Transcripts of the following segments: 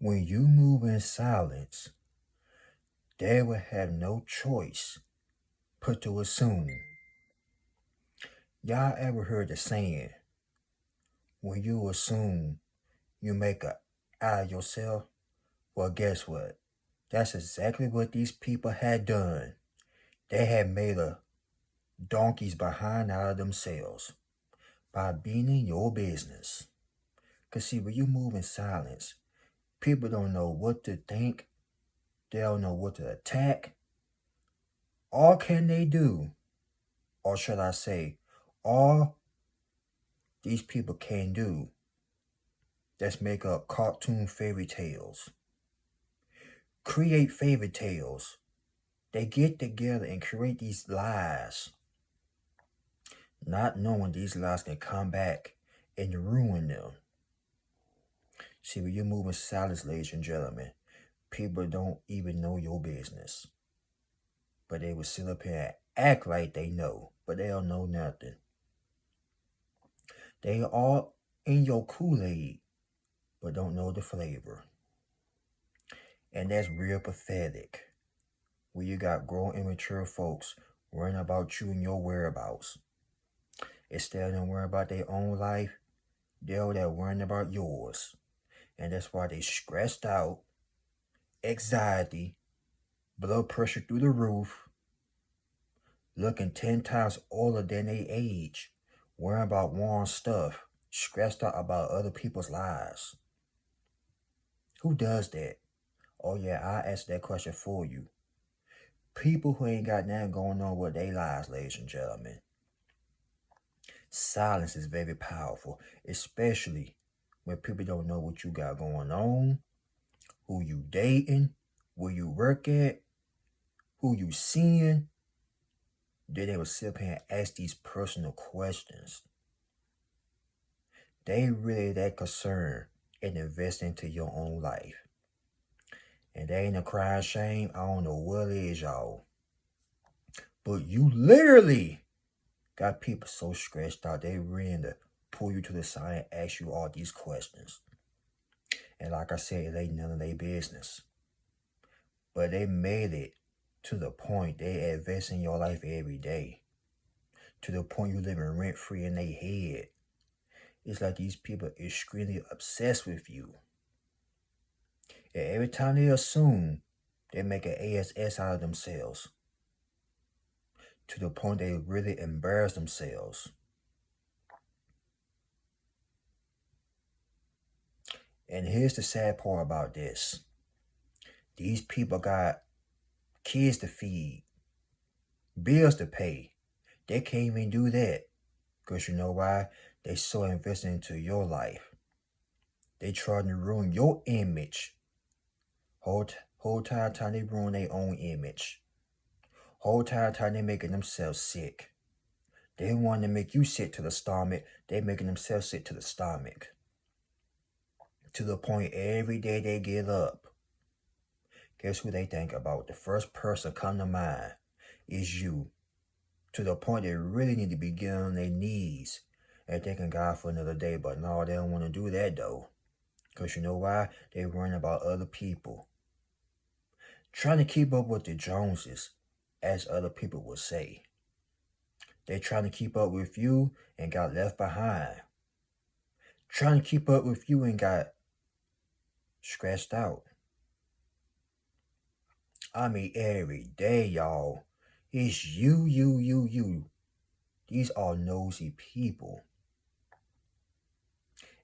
When you move in silence, they will have no choice but to assume. Y'all ever heard the saying, when you assume you make a out of yourself? Well, guess what? That's exactly what these people had done. They had made a donkey's behind out of themselves by being in your business. Because see, when you move in silence, people don't know what to think. They don't know what to attack. All can they do, or should I say, all these people can do, that's make up cartoon fairy tales. Create fairy tales. They get together and create these lies, not knowing these lies can come back and ruin them. See, when you move in silence, ladies and gentlemen, people don't even know your business. But they will sit up here and act like they know, but they don't know nothing. They all in your Kool-Aid, but don't know the flavor. And that's real pathetic. When you got grown, immature folks worrying about you and your whereabouts. Instead of them worrying about their own life, they're worrying about yours. And that's why they stressed out, anxiety, blood pressure through the roof, looking 10 times older than they age, worrying about wrong stuff, stressed out about other people's lives. Who does that? Oh yeah, I asked that question for you. People who ain't got nothing going on with their lives, ladies and gentlemen. Silence is very powerful, especially when people don't know what you got going on, who you dating, where you work at, who you seeing. Then they will sit up here and ask these personal questions. They really that concerned and invest into your own life. And they ain't a crying shame. I don't know what it is, y'all. But you literally got people so stressed out they ready to pull you to the side and ask you all these questions. And like I said, it ain't none of their business. But they made it to the point they invest in your life every day. To the point you living rent free in their head. It's like these people are extremely obsessed with you. And every time they assume, they make an ASS out of themselves. To the point they really embarrass themselves. And here's the sad part about this. These people got kids to feed, bills to pay. They can't even do that. Because you know why? They so invested into your life. They trying to ruin your image. Whole time they ruin their own image. Whole time they making themselves sick. They want to make you sick to the stomach. They making themselves sick to the stomach. To the point every day they get up. Guess who they think about? The first person come to mind is you. To the point they really need to be getting on their knees and thanking God for another day. But no, they don't want to do that though. Because you know why? They're worrying about other people. Trying to keep up with the Joneses, as other people would say. They're trying to keep up with you and got left behind. Trying to keep up with you and got stressed out. I mean, every day, y'all. It's you. These are nosy people.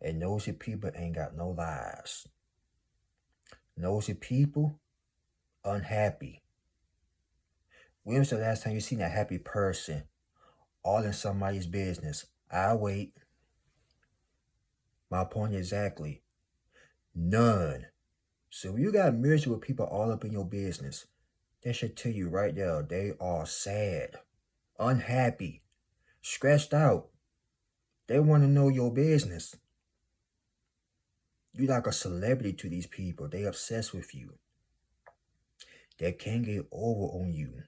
And nosy people ain't got no lives. Nosy people, unhappy. When was the last time you seen a happy person all in somebody's business? I wait. My point exactly. None. So when you got miserable people all up in your business, that should tell you right there they are sad, unhappy, stressed out. They want to know your business. You like a celebrity to these people. They obsessed with you. They can't get over on you.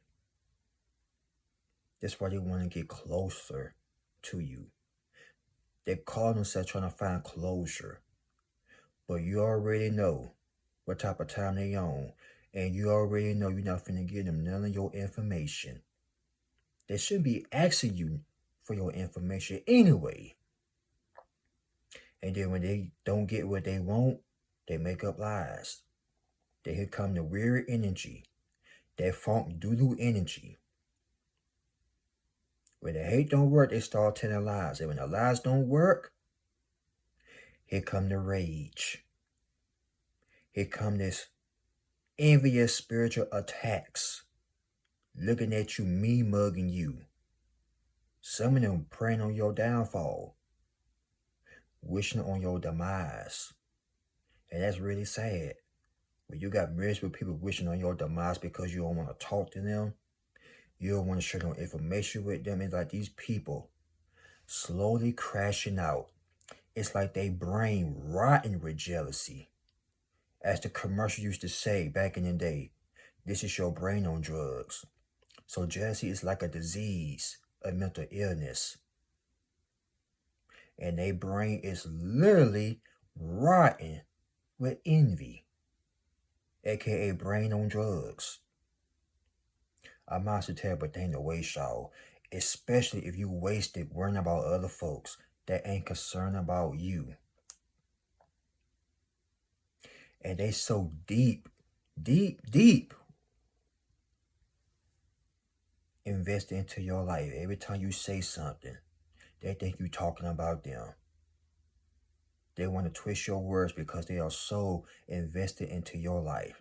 That's why they want to get closer to you. They call themselves trying to find closure. But you already know what type of time they on, and you already know you're not finna give them none of your information. They shouldn't be asking you for your information anyway. And then when they don't get what they want, they make up lies. Then here come the weird energy, that funk doodoo energy. When the hate don't work, they start telling lies. And when the lies don't work, here come the rage. Here come this envious spiritual attacks, looking at you, me mugging you. Some of them praying on your downfall, wishing on your demise. And that's really sad. When you got miserable people wishing on your demise because you don't want to talk to them, you don't want to share no information with them. It's like these people slowly crashing out. It's like they brain rotten with jealousy. As the commercial used to say back in the day, this is your brain on drugs. So jealousy is like a disease, a mental illness. And their brain is literally rotten with envy, aka brain on drugs. I'm not a terrible thing to waste, y'all, especially if you waste it worrying about other folks that ain't concerned about you. And they so deep invested into your life. Every time you say something, they think you talking about them. They want to twist your words because they are so invested into your life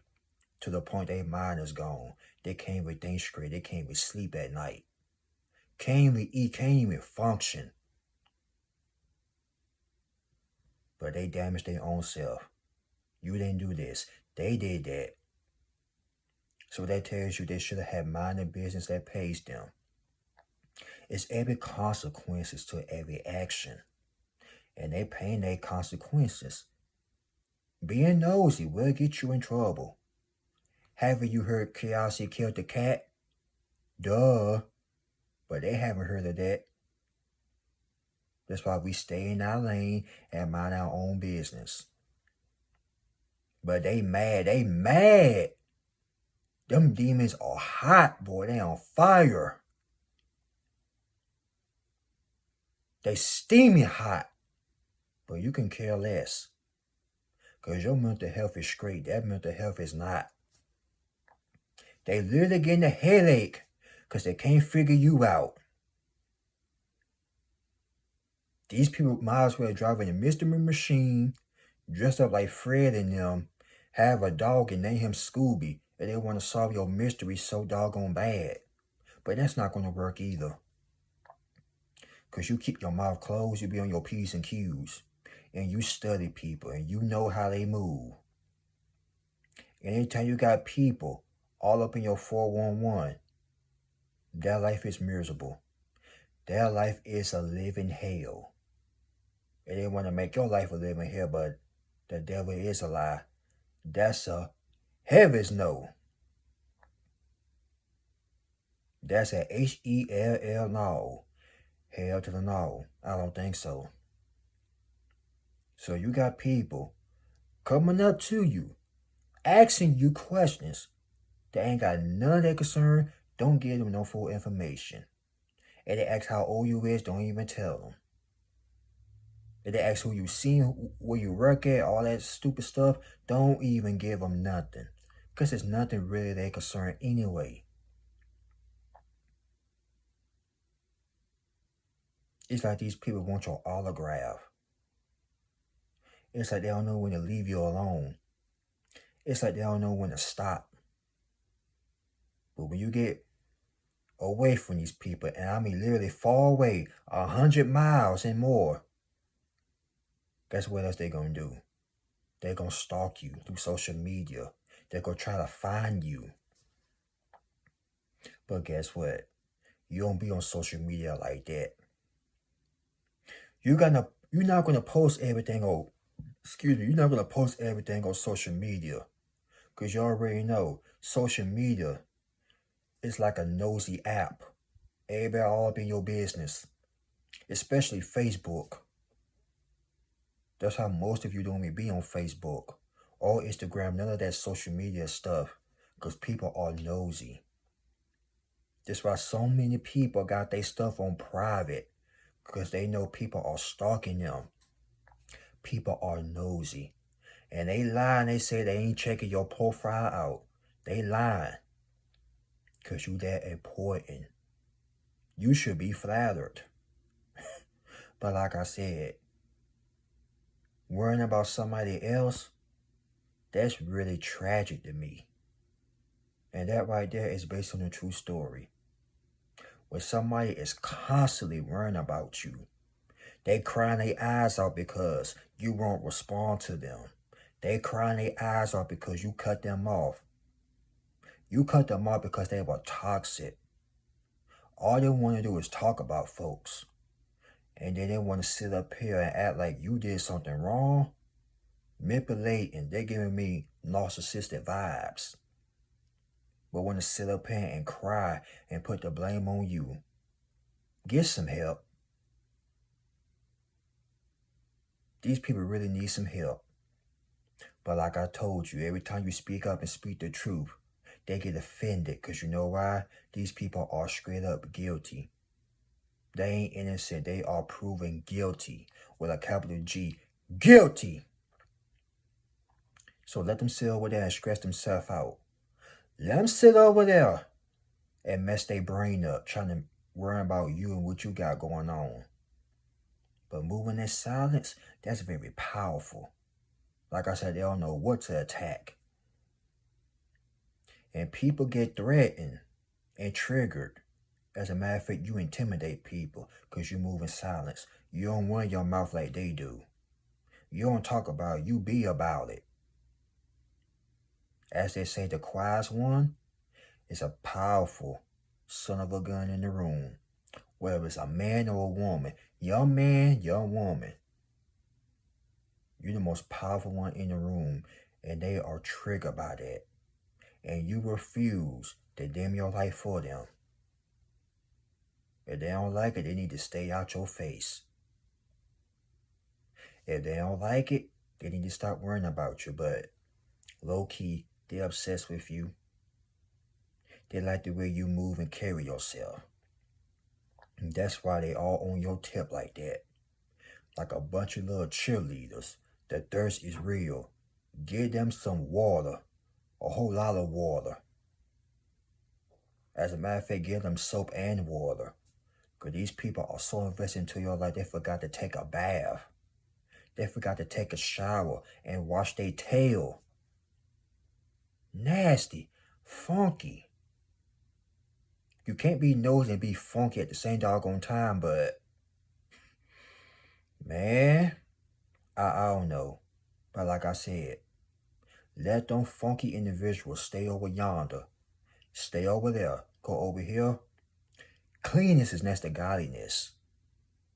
to the point their mind is gone. They can't even think straight. They can't even sleep at night. Can't even eat. Can't even function. But they damage their own self. You didn't do this. They did that. So that tells you they should have had mind and business that pays them. It's every consequences to every action. And they paying their consequences. Being nosy will get you in trouble. Haven't you heard curiosity killed the cat? Duh. But they haven't heard of that. That's why we stay in our lane and mind our own business. But they mad. They mad. Them demons are hot, boy. They on fire. They steaming hot. But you can care less. Because your mental health is straight. That mental health is not. They literally getting a headache because they can't figure you out. These people might as well drive in a mystery machine, dressed up like Fred and them, have a dog and name him Scooby, and they want to solve your mystery so doggone bad. But that's not going to work either. Because you keep your mouth closed, you be on your P's and Q's. And you study people, and you know how they move. And anytime you got people all up in your 411, their life is miserable. Their life is a living hell. And they want to make your life a living hell, but the devil is a lie. That's a heavens no. That's a Hell no. Hell to the no. I don't think so. So you got people coming up to you, asking you questions that ain't got none of their concern. Don't give them no full information. And they ask how old you is, don't even tell them. And they ask who you seen, where you work at, all that stupid stuff, don't even give them nothing. Because it's nothing really their concern anyway. It's like these people want your autograph. It's like they don't know when to leave you alone. It's like they don't know when to stop. But when you get away from these people, and I mean literally far away, 100 miles and more, guess what else they're going to do? They're going to stalk you through social media. They're going to try to find you. But guess what? You don't be on social media like that. You're not going to post everything on, you're not going to post everything on social media. Because you already know, social media is like a nosy app. Everybody all up in your business. Especially Facebook. That's how most of you don't even be on Facebook or Instagram, none of that social media stuff, because people are nosy. That's why so many people got their stuff on private, because they know people are stalking them. People are nosy. And they lie and they say they ain't checking your profile out. They lying. Because you that important. You should be flattered. But like I said, worrying about somebody else, that's really tragic to me. And that right there is based on a true story. When somebody is constantly worrying about you, they crying their eyes out because you won't respond to them. They crying their eyes out because you cut them off. You cut them off because they were toxic. All they want to do is talk about folks. And then they want to sit up here and act like you did something wrong. Manipulating. They're giving me narcissistic vibes. But want to sit up here and cry and put the blame on you. Get some help. These people really need some help. But like I told you, every time you speak up and speak the truth, they get offended. Because you know why? These people are straight up guilty. They ain't innocent. They are proven guilty. With a capital G. Guilty. So let them sit over there and stress themselves out. Let them sit over there and mess their brain up, trying to worry about you and what you got going on. But moving in silence, that's very powerful. Like I said, they don't know what to attack. And people get threatened and triggered. As a matter of fact, you intimidate people because you move in silence. You don't run your mouth like they do. You don't talk about it, you be about it. As they say, the quietest one is a powerful son of a gun in the room. Whether it's a man or a woman, young man, young woman. You're the most powerful one in the room, and they are triggered by that. And you refuse to dim your light for them. If they don't like it, they need to stay out your face. If they don't like it, they need to stop worrying about you. But low-key, they're obsessed with you. They like the way you move and carry yourself. And that's why they all on your tip like that. Like a bunch of little cheerleaders. The thirst is real. Give them some water. A whole lot of water. As a matter of fact, give them soap and water. Because these people are so invested into your life, they forgot to take a bath. They forgot to take a shower and wash their tail. Nasty. Funky. You can't be nosy and be funky at the same doggone time, but man, I don't know. But like I said, let them funky individuals stay over yonder. Stay over there. Go over here. Cleanliness is next to godliness.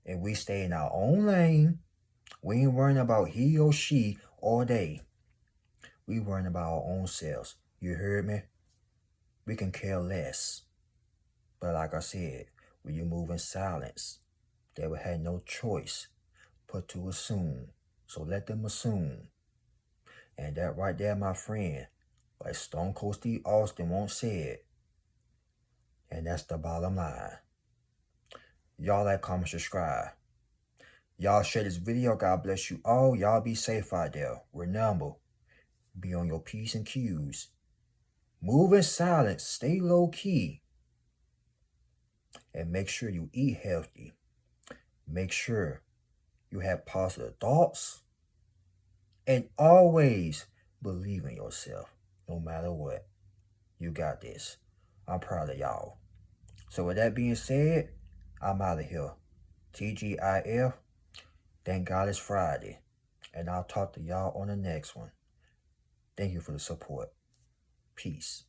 And we stay in our own lane. We ain't worrying about he or she all day. We worrying about our own selves. You heard me? We can care less. But like I said, when you move in silence, they will have no choice but to assume. So let them assume. And that right there, my friend, like Stone Cold Steve Austin won't say it. And that's the bottom line. Y'all like, comment, subscribe. Y'all share this video. God bless you all. Y'all be safe out there. Remember, be on your P's and Q's. Move in silence. Stay low key. And make sure you eat healthy. Make sure you have positive thoughts. And always believe in yourself. No matter what. You got this. I'm proud of y'all. So with that being said, I'm out of here. TGIF. Thank God it's Friday. And I'll talk to y'all on the next one. Thank you for the support. Peace.